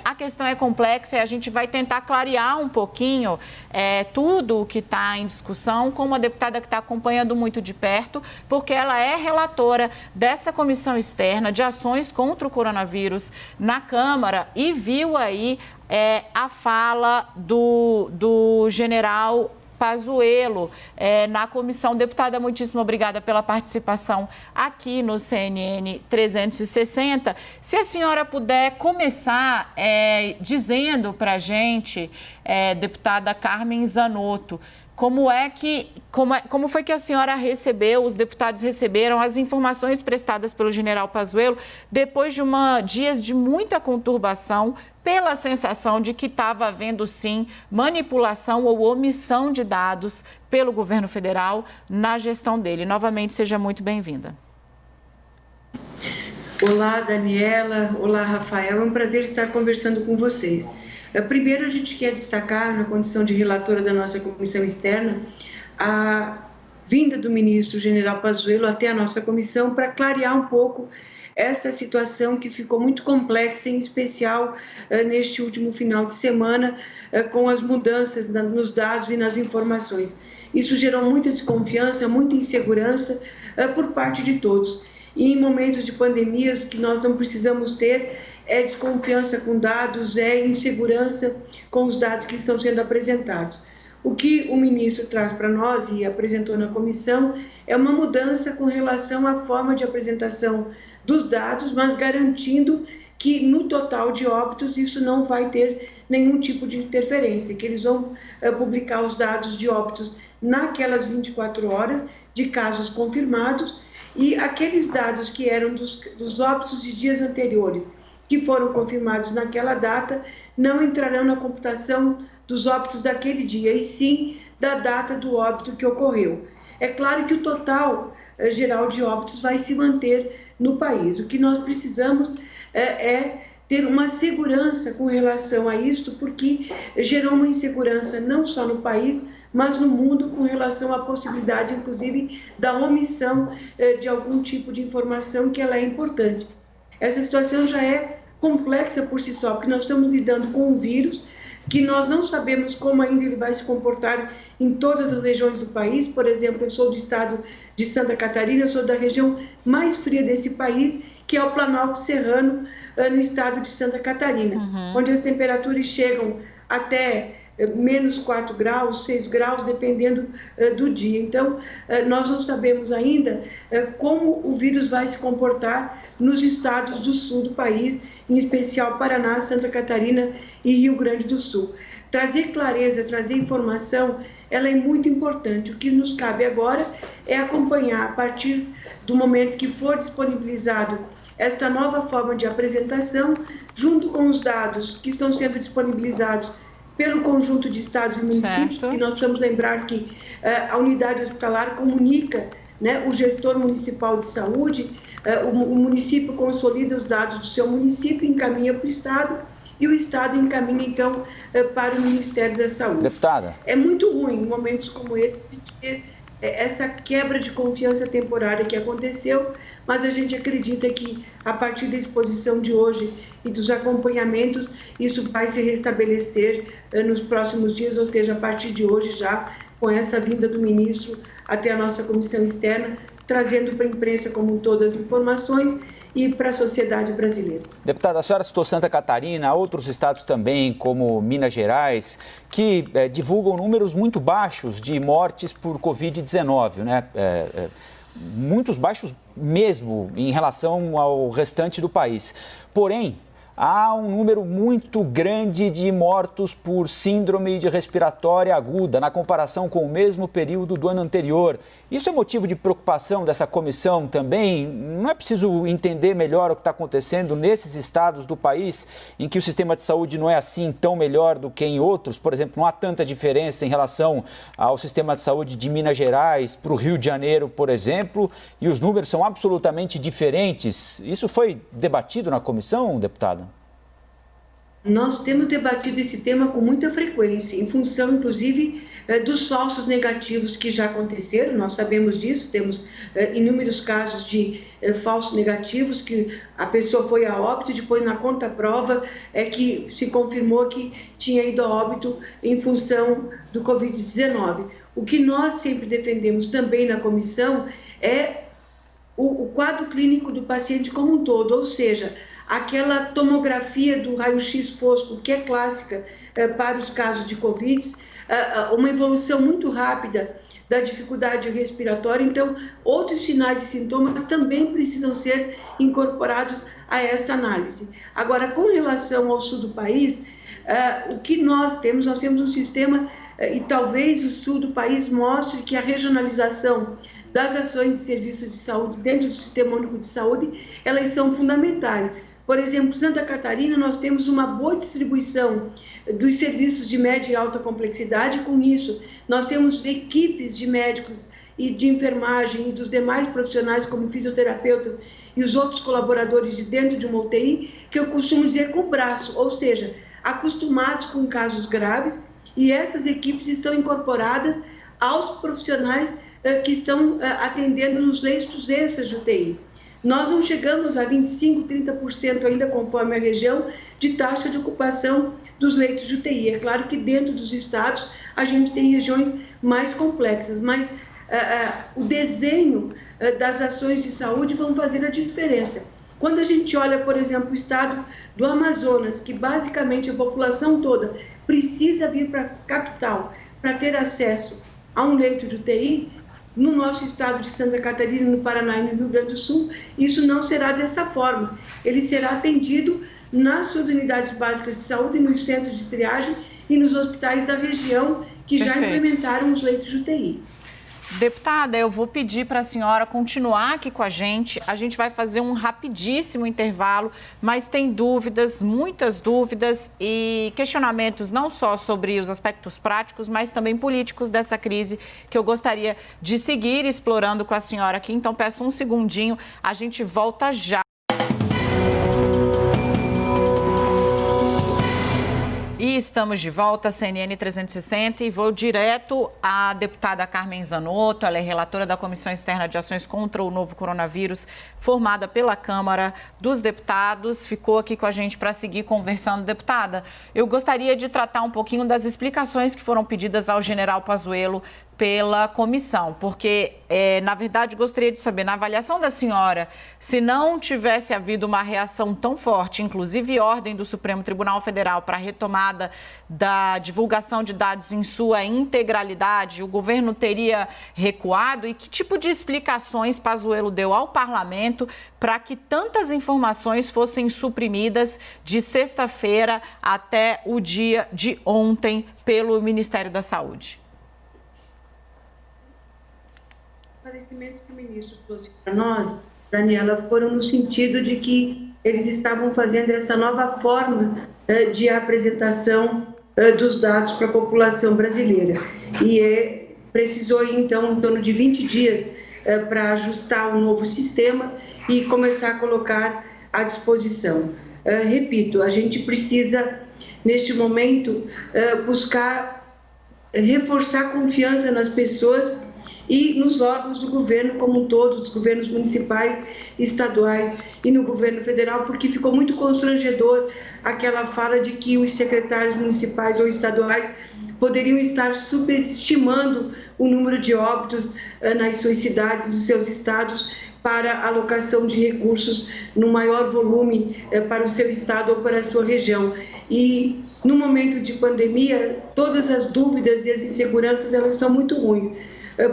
a questão é complexa e a gente vai tentar clarear um pouquinho tudo o que está em discussão com uma deputada que está acompanhando muito de perto, porque ela é relatora dessa comissão externa de ações contra o coronavírus na Câmara e viu aí a fala do general Pazuello na comissão. Deputada, muitíssimo obrigada pela participação aqui no CNN 360. Se a senhora puder começar dizendo para a gente, deputada Carmen Zanotto, como foi que a senhora recebeu, os deputados receberam as informações prestadas pelo general Pazuello depois de dias de muita conturbação, pela sensação de que estava havendo, sim, manipulação ou omissão de dados pelo governo federal na gestão dele. Novamente, seja muito bem-vinda. Olá, Daniela. Olá, Rafael. É um prazer estar conversando com vocês. Primeiro, a gente quer destacar, na condição de relatora da nossa comissão externa, a vinda do ministro general Pazuello até a nossa comissão para clarear um pouco essa situação que ficou muito complexa, em especial neste último final de semana, com as mudanças nos dados e nas informações. Isso gerou muita desconfiança, muita insegurança por parte de todos. E em momentos de pandemia, o que nós não precisamos ter é desconfiança com dados, é insegurança com os dados que estão sendo apresentados. O que o ministro traz para nós e apresentou na comissão é uma mudança com relação à forma de apresentação dos dados, mas garantindo que no total de óbitos isso não vai ter nenhum tipo de interferência, que eles vão publicar os dados de óbitos naquelas 24 horas de casos confirmados e aqueles dados que eram dos óbitos de dias anteriores, que foram confirmados naquela data, não entrarão na computação dos óbitos daquele dia, e sim da data do óbito que ocorreu. É claro que o total geral de óbitos vai se manter no país. O que nós precisamos é ter uma segurança com relação a isto, porque gerou uma insegurança não só no país, mas no mundo com relação à possibilidade, inclusive, da omissão de algum tipo de informação que ela é importante. Essa situação já é complexa por si só, porque nós estamos lidando com um vírus que nós não sabemos como ainda ele vai se comportar em todas as regiões do país. Por exemplo, eu sou do estado de Santa Catarina, eu sou da região mais fria desse país, que é o Planalto Serrano, no estado de Santa Catarina, onde as temperaturas chegam até menos 4 graus, 6 graus, dependendo do dia. Então, nós não sabemos ainda como o vírus vai se comportar nos estados do sul do país, em especial Paraná, Santa Catarina e Rio Grande do Sul. Trazer clareza, trazer informação, ela é muito importante. O que nos cabe agora é acompanhar, a partir do momento que for disponibilizado esta nova forma de apresentação, junto com os dados que estão sendo disponibilizados pelo conjunto de estados e municípios, que nós precisamos lembrar que a unidade hospitalar comunica, né, o gestor municipal de saúde, o município consolida os dados do seu município, encaminha para o estado e o estado encaminha, então, para o Ministério da Saúde. Deputada. É muito ruim, em momentos como esse, ter essa quebra de confiança temporária que aconteceu, mas a gente acredita que, a partir da exposição de hoje e dos acompanhamentos, isso vai se restabelecer nos próximos dias, ou seja, a partir de hoje já, com essa vinda do ministro até a nossa comissão externa, trazendo para a imprensa como um todo as informações e para a sociedade brasileira. Deputada, a senhora citou Santa Catarina, outros estados também, como Minas Gerais, que divulgam números muito baixos de mortes por Covid-19, né? Muitos baixos mesmo em relação ao restante do país. Porém, há um número muito grande de mortos por síndrome de respiratória aguda, na comparação com o mesmo período do ano anterior. Isso é motivo de preocupação dessa comissão também? Não é preciso entender melhor o que está acontecendo nesses estados do país em que o sistema de saúde não é assim tão melhor do que em outros? Por exemplo, não há tanta diferença em relação ao sistema de saúde de Minas Gerais para o Rio de Janeiro, por exemplo, e os números são absolutamente diferentes. Isso foi debatido na comissão, deputada? Nós temos debatido esse tema com muita frequência, em função, inclusive, dos falsos negativos que já aconteceram. Nós sabemos disso, temos inúmeros casos de falsos negativos, que a pessoa foi a óbito, depois na contraprova é que se confirmou que tinha ido a óbito em função do Covid-19. O que nós sempre defendemos também na comissão é o quadro clínico do paciente como um todo, ou seja, aquela tomografia do raio-x fosco, que é clássica para os casos de Covid, uma evolução muito rápida da dificuldade respiratória. Então, outros sinais e sintomas também precisam ser incorporados a esta análise. Agora, com relação ao sul do país, o que nós temos um sistema, e talvez o sul do país mostre que a regionalização das ações de serviço de saúde dentro do Sistema Único de Saúde, elas são fundamentais. Por exemplo, Santa Catarina, nós temos uma boa distribuição dos serviços de média e alta complexidade. Com isso, nós temos equipes de médicos e de enfermagem e dos demais profissionais, como fisioterapeutas e os outros colaboradores de dentro de uma UTI, que eu costumo dizer com o braço, ou seja, acostumados com casos graves, e essas equipes estão incorporadas aos profissionais que estão atendendo nos leitos extras de UTI. Nós não chegamos a 25%, 30% ainda, conforme a região, de taxa de ocupação dos leitos de UTI. É claro que dentro dos estados a gente tem regiões mais complexas, mas o desenho das ações de saúde vão fazer a diferença. Quando a gente olha, por exemplo, o estado do Amazonas, que basicamente a população toda precisa vir para a capital para ter acesso a um leito de UTI, no nosso estado de Santa Catarina, no Paraná e no Rio Grande do Sul, isso não será dessa forma. Ele será atendido nas suas unidades básicas de saúde, nos centros de triagem e nos hospitais da região que já implementaram os leitos de UTI. Deputada, eu vou pedir para a senhora continuar aqui com a gente vai fazer um rapidíssimo intervalo, mas tem dúvidas, muitas dúvidas e questionamentos não só sobre os aspectos práticos, mas também políticos dessa crise que eu gostaria de seguir explorando com a senhora aqui. Então peço um segundinho, a gente volta já. E estamos de volta, CNN 360, e vou direto à deputada Carmen Zanotto. Ela é relatora da Comissão Externa de Ações contra o Novo Coronavírus, formada pela Câmara dos Deputados. Ficou aqui com a gente para seguir conversando. Deputada, eu gostaria de tratar um pouquinho das explicações que foram pedidas ao general Pazuello pela comissão, porque, na verdade, gostaria de saber, na avaliação da senhora, se não tivesse havido uma reação tão forte, inclusive ordem do Supremo Tribunal Federal para a retomada da divulgação de dados em sua integralidade, o governo teria recuado? E que tipo de explicações Pazuello deu ao parlamento para que tantas informações fossem suprimidas de sexta-feira até o dia de ontem pelo Ministério da Saúde? Os esclarecimentos que o ministro trouxe para nós, Daniela, foram no sentido de que eles estavam fazendo essa nova forma de apresentação dos dados para a população brasileira. E precisou, então, em torno de 20 dias para ajustar o novo sistema e começar a colocar à disposição. Repito, a gente precisa, neste momento, buscar reforçar a confiança nas pessoas e nos órgãos do governo como um todo, dos governos municipais, estaduais e no governo federal, porque ficou muito constrangedor aquela fala de que os secretários municipais ou estaduais poderiam estar superestimando o número de óbitos nas suas cidades, nos seus estados, para alocação de recursos no maior volume para o seu estado ou para a sua região. E no momento de pandemia, todas as dúvidas e as inseguranças, elas são muito ruins.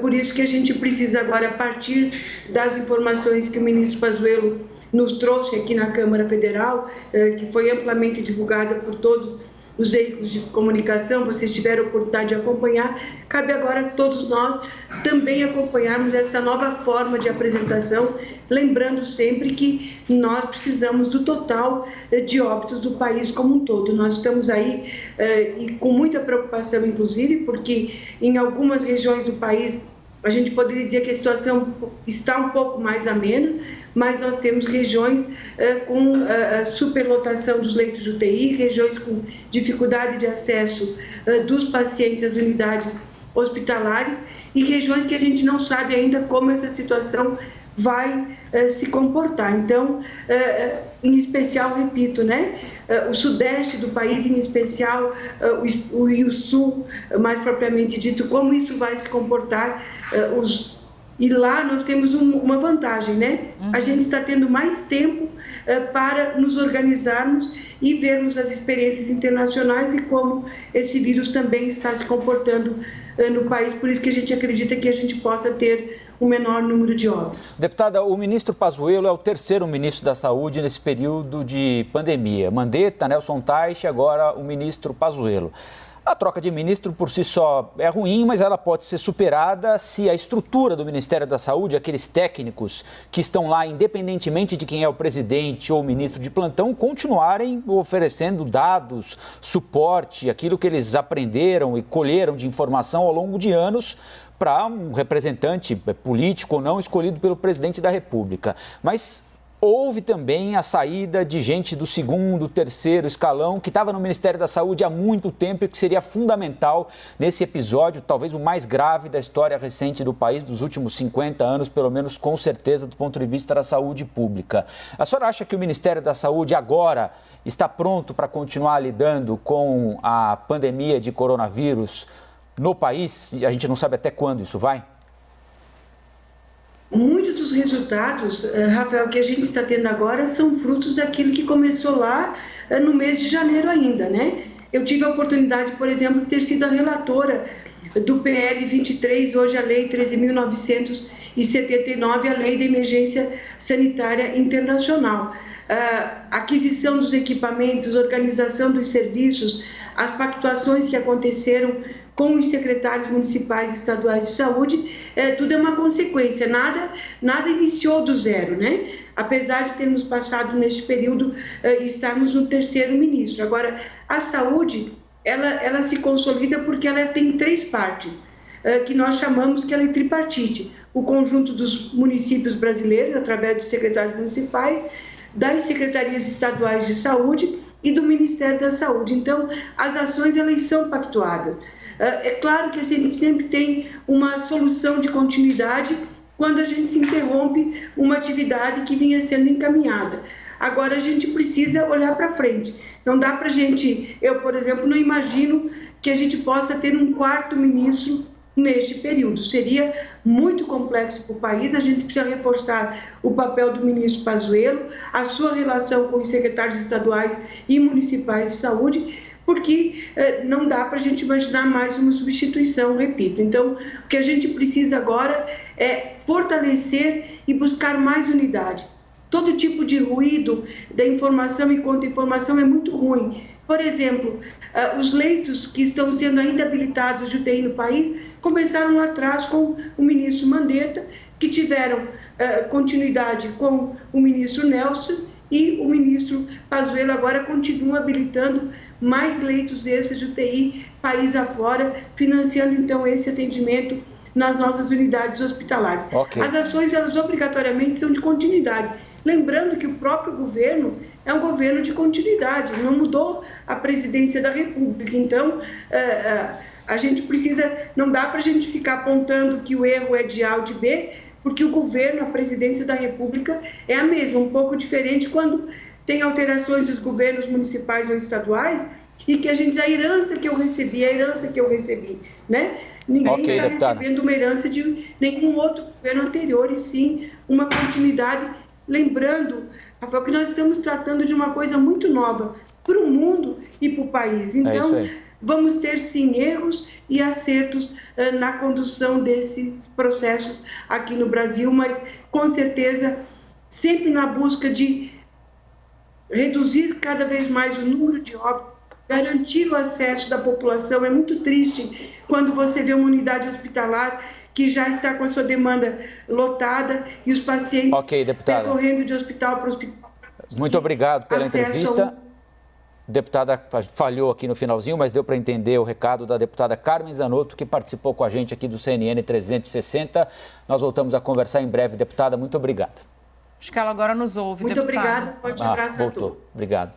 Por isso que a gente precisa agora, a partir das informações que o ministro Pazuello nos trouxe aqui na Câmara Federal, que foi amplamente divulgada por todos os veículos de comunicação, vocês tiveram a oportunidade de acompanhar, cabe agora a todos nós também acompanharmos esta nova forma de apresentação, lembrando sempre que nós precisamos do total de óbitos do país como um todo. Nós estamos aí e com muita preocupação, inclusive, porque em algumas regiões do país a gente poderia dizer que a situação está um pouco mais amena, mas nós temos regiões com superlotação dos leitos de UTI, regiões com dificuldade de acesso dos pacientes às unidades hospitalares e regiões que a gente não sabe ainda como essa situação vai se comportar. Então, em especial, repito, né, o sudeste do país, em especial o sul, mais propriamente dito, como isso vai se comportar. E lá nós temos uma vantagem, né? A gente está tendo mais tempo para nos organizarmos e vermos as experiências internacionais e como esse vírus também está se comportando no país. Por isso que a gente acredita que a gente possa ter o menor número de óbitos. Deputada, o ministro Pazuello é o terceiro ministro da Saúde nesse período de pandemia. Mandetta, Nelson Teich, agora o ministro Pazuello. A troca de ministro por si só é ruim, mas ela pode ser superada se a estrutura do Ministério da Saúde, aqueles técnicos que estão lá, independentemente de quem é o presidente ou o ministro de plantão, continuarem oferecendo dados, suporte, aquilo que eles aprenderam e colheram de informação ao longo de anos para um representante político ou não escolhido pelo presidente da República. Mas houve também a saída de gente do segundo, terceiro escalão, que estava no Ministério da Saúde há muito tempo e que seria fundamental nesse episódio, talvez o mais grave da história recente do país, dos últimos 50 anos, pelo menos com certeza, do ponto de vista da saúde pública. A senhora acha que o Ministério da Saúde agora está pronto para continuar lidando com a pandemia de coronavírus no país? A gente não sabe até quando isso vai? Muitos dos resultados, Rafael, que a gente está tendo agora são frutos daquilo que começou lá no mês de janeiro ainda, né? Eu tive a oportunidade, por exemplo, de ter sido a relatora do PL 23, hoje a Lei 13.979, a Lei de Emergência Sanitária Internacional. Aquisição dos equipamentos, organização dos serviços, as pactuações que aconteceram com os secretários municipais e estaduais de saúde, tudo é uma consequência, nada iniciou do zero, né? Apesar de termos passado neste período e estarmos no terceiro ministro. Agora, a saúde, ela se consolida porque ela tem três partes, que nós chamamos que ela é tripartite. O conjunto dos municípios brasileiros, através dos secretários municipais, das secretarias estaduais de saúde e do Ministério da Saúde. Então, as ações, elas são pactuadas. É claro que a gente sempre tem uma solução de continuidade quando a gente se interrompe uma atividade que vinha sendo encaminhada. Agora a gente precisa olhar para frente. Não dá para a gente, eu, por exemplo, não imagino que a gente possa ter um quarto ministro neste período. Seria muito complexo para o país, a gente precisa reforçar o papel do ministro Pazuello, a sua relação com os secretários estaduais e municipais de saúde, porque não dá para a gente imaginar mais uma substituição, repito. Então, o que a gente precisa agora é fortalecer e buscar mais unidade. Todo tipo de ruído da informação e contra-informação é muito ruim. Por exemplo, os leitos que estão sendo ainda habilitados de UTI no país começaram lá atrás com o ministro Mandetta, que tiveram continuidade com o ministro Nelson, e o ministro Pazuello agora continua habilitando mais leitos extras de UTI, país afora, financiando então esse atendimento nas nossas unidades hospitalares. Okay. As ações, elas obrigatoriamente são de continuidade. Lembrando que o próprio governo é um governo de continuidade, não mudou a presidência da República. Então, a gente precisa, não dá para a gente ficar apontando que o erro é de A ou de B, porque o governo, a presidência da República é a mesma, um pouco diferente quando tem alterações dos governos municipais ou estaduais, e que a gente diz a herança que eu recebi, né? Ninguém está recebendo uma herança de nenhum outro governo anterior, e sim uma continuidade. Lembrando, Rafael, que nós estamos tratando de uma coisa muito nova para o mundo e para o país. Então, vamos ter sim erros e acertos na condução desses processos aqui no Brasil, mas com certeza sempre na busca de reduzir cada vez mais o número de óbitos, garantir o acesso da população. É muito triste quando você vê uma unidade hospitalar que já está com a sua demanda lotada e os pacientes correndo de hospital para hospital. Muito obrigado pela entrevista. Deputada falhou aqui no finalzinho, mas deu para entender o recado da deputada Carmen Zanotto, que participou com a gente aqui do CNN 360. Nós voltamos a conversar em breve. Deputada, muito obrigado. Acho que ela agora nos ouve, Muito deputada. obrigada, forte abraço a todos. Voltou. Obrigado.